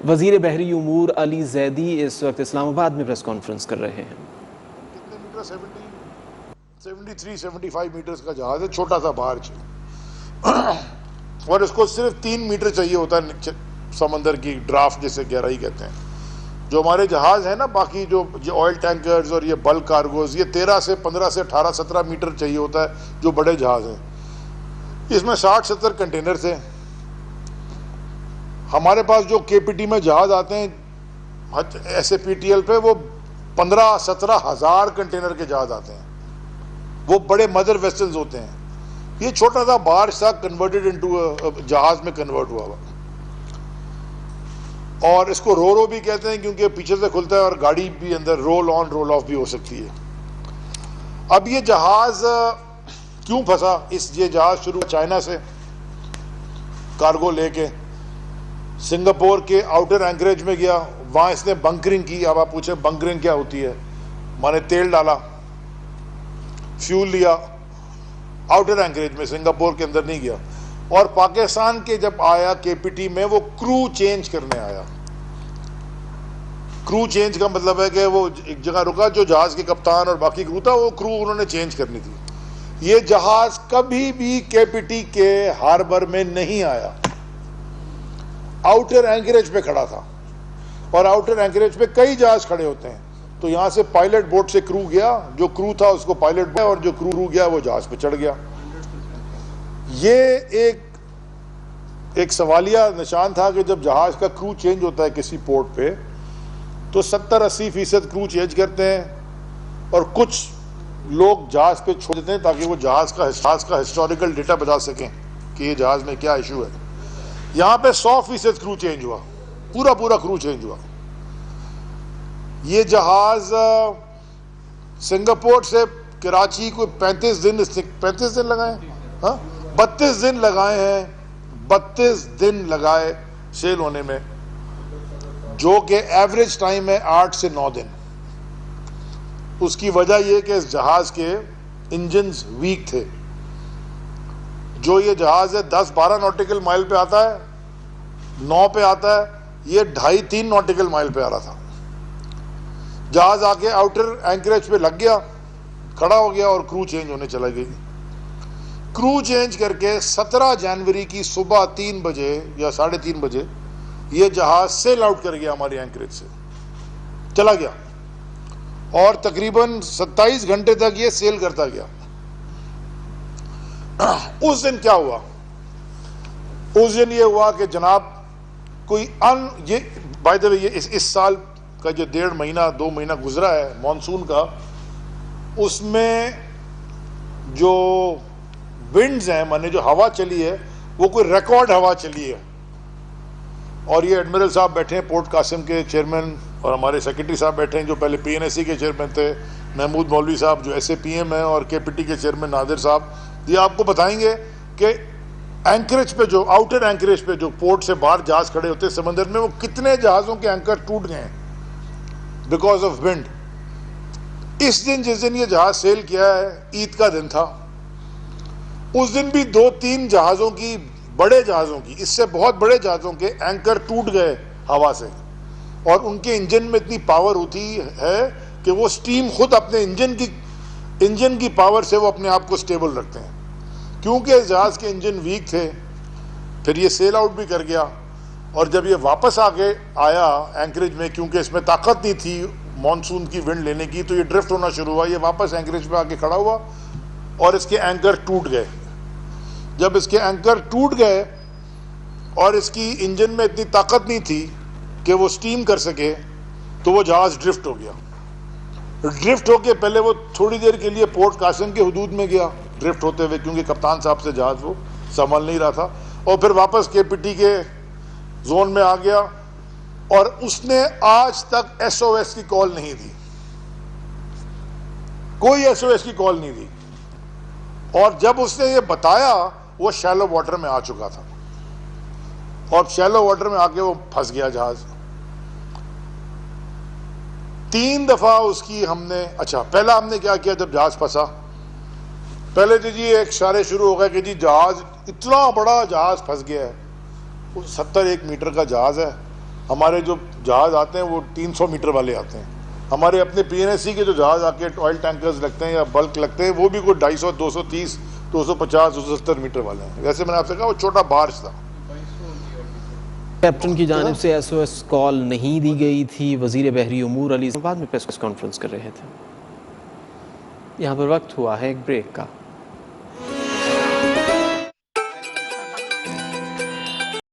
वज़ीर बहरी उमूर अली जैदी इस वक्त इस्लामाबाद में प्रेस कॉन्फ्रेंस कर रहे हैं। कितने मीटर? 73-75 मीटर्स का जहाज है, छोटा सा बार्ज और इसको सिर्फ 3 मीटर चाहिए होता है समंदर की ड्राफ्ट जिसे गहराई कहते हैं। जो हमारे जहाज है ना, बाकी जो ऑयल टैंकर्स और ये बल्क कार्गोज, ये 13 से 15 से 18 17 मीटर चाहिए होता है जो बड़े जहाज हैं। इसमें 60-70 कंटेनर थे। हमारे पास जो केपीटी में जहाज आते हैं SAPTL पे, वो 15-17 हज़ार कंटेनर के जहाज आते हैं। वो बड़े मदर वेसल्स होते हैं। ये छोटा सा बार्ज था, कन्वर्टेड इनटू जहाज में कन्वर्ट हुआ। और इसको रो भी कहते हैं क्योंकि पीछे से खुलता है और गाड़ी भी अंदर रोल ऑन रोल ऑफ भी हो सकती है। अब ये जहाज क्यों फंसा? ये जहाज शुरू चाइना से कार्गो लेके सिंगापुर के आउटर एंकरेज में गया। वहां इसने बंकरिंग की। अब आप पूछे बंकरिंग क्या होती है? माने तेल डाला, फ्यूल लिया, आउटर एंकरेज में, सिंगापुर के अंदर नहीं गया। और पाकिस्तान के जब आया केपीटी में, वो क्रू चेंज करने आया। क्रू चेंज का मतलब है कि वो एक जगह रुका, जो जहाज के कप्तान और बाकी क्रू था, वो क्रू उन्होंने चेंज करनी थी। ये जहाज कभी भी केपीटी के हार्बर में नहीं आया, आउटर एंकरेज पे खड़ा था। और आउटर एंकरेज पे कई जहाज खड़े होते हैं, तो यहां से पायलट बोट से क्रू गया, जो क्रू था उसको पायलट, और जो क्रू गया वो जहाज पे चढ़ गया। ये एक सवालिया निशान था कि जब जहाज का क्रू चेंज होता है किसी पोर्ट पे, तो 70-80% क्रू चेंज करते हैं और कुछ लोग जहाज पे छोड़ देते हैं ताकि वो जहाज का हिस्टोरिकल डेटा बता सकें कि ये जहाज में क्या इशू है। यहां पे 100% क्रू चेंज हुआ, पूरा क्रू चेंज हुआ। ये जहाज सिंगापुर से कराची को 35 दिन लगाए, हाँ 32 दिन लगाए हैं, 32 दिन लगाए सेल होने में, जो कि एवरेज टाइम है 8 से 9 दिन। उसकी वजह यह कि इस जहाज के इंजन्स वीक थे। जो ये जहाज है 10-12 नॉटिकल माइल पे आता है, 9 पे आता है, ये 2.5-3 नॉटिकल माइल पे आ रहा था। जहाज आके आउटर एंकरेज पे लग गया, खड़ा हो गया और क्रू चेंज होने चला गई। क्रू चेंज करके 17 जनवरी की सुबह 3 बजे या 3:30 बजे ये जहाज सेल आउट कर गया, हमारे एंकरेज से चला गया। और तकरीबन 27 घंटे तक ये सेल करता गया। उस दिन क्या हुआ? उस दिन ये हुआ कि जनाब ये बाय द वे, ये इस साल का जो 1.5 महीना 2 महीना गुजरा है मॉनसून का, उसमें जो विंड्स हैं, माने जो हवा चली है, वो कोई रिकॉर्ड हवा चली है। और ये एडमिरल साहब बैठे हैं, पोर्ट कासिम के चेयरमैन, और हमारे सेक्रेटरी साहब बैठे हैं जो पहले PNSE के चेयरमैन थे, महमूद मौलवी साहब जो SAPM है, और KPT के चेयरमैन नादिर साहब। ये आपको बताएंगे कि एंकरेज पे, जो आउटर एंकरेज पे, जो पोर्ट से बाहर जहाज खड़े होते हैं समंदर में, वो कितने जहाज़ों के एंकर टूट गए बिकॉज ऑफ विंड। इस दिन, जिस दिन ये जहाज सेल किया है, ईद का दिन था। उस दिन भी 2-3 जहाज़ों की, बड़े जहाज़ों की, इससे बहुत बड़े जहाज़ों के एंकर टूट गए हवा से। और उनके इंजन में इतनी पावर होती है कि वो स्टीम खुद अपने इंजन की पावर से वो अपने आप को स्टेबल रखते हैं। क्योंकि इस जहाज के इंजन वीक थे, फिर ये सेल आउट भी कर गया। और जब ये वापस आके आया एंकरेज में, क्योंकि इसमें ताकत नहीं थी मॉनसून की विंड लेने की, तो ये ड्रिफ्ट होना शुरू हुआ। ये वापस एंकरेज पे आके खड़ा हुआ और इसके एंकर टूट गए। जब इसके एंकर टूट गए और इसकी इंजन में इतनी ताकत नहीं थी कि वो स्टीम कर सके, तो वो जहाज ड्रिफ्ट हो गया। ड्रिफ्ट होके पहले वो थोड़ी देर के लिए पोर्ट कासिम के हुदूद में गया, ड्रिफ्ट होते हुए, क्योंकि कप्तान साहब से जहाज वो संभल नहीं रहा था। और फिर वापस KPT के जोन में आ गया। और उसने आज तक SOS की कॉल नहीं दी, कोई SOS की कॉल नहीं दी। और जब उसने ये बताया, वो शैलो वाटर में आ चुका था, और शैलो वाटर में आके वो फंस गया जहाज। 3 दफा उसकी हमने, अच्छा पहला हमने क्या किया जब जहाज फंसा, पहले तो जी एक इशारे शुरू हो गए कि जी जहाज, इतना बड़ा जहाज फंस गया है। वो 71 मीटर का जहाज है हमारे जो जहाज़ आते हैं वो 300 मीटर वाले आते हैं। हमारे अपने PNSC के जो जहाज़ आके ऑयल टैंकर्स लगते हैं या बल्क लगते हैं वो भी कोई 250, 230, 250, 270 मीटर वाले हैं। वैसे मैंने आपसे कहा वो छोटा बार्ज था। कैप्टन की जानिब से SOS कॉल नहीं दी गई थी। वज़ीर बहरी उमूर अली बाद में प्रेस कॉन्फ्रेंस कर रहे थे। यहाँ पर वक्त हुआ है एक ब्रेक का।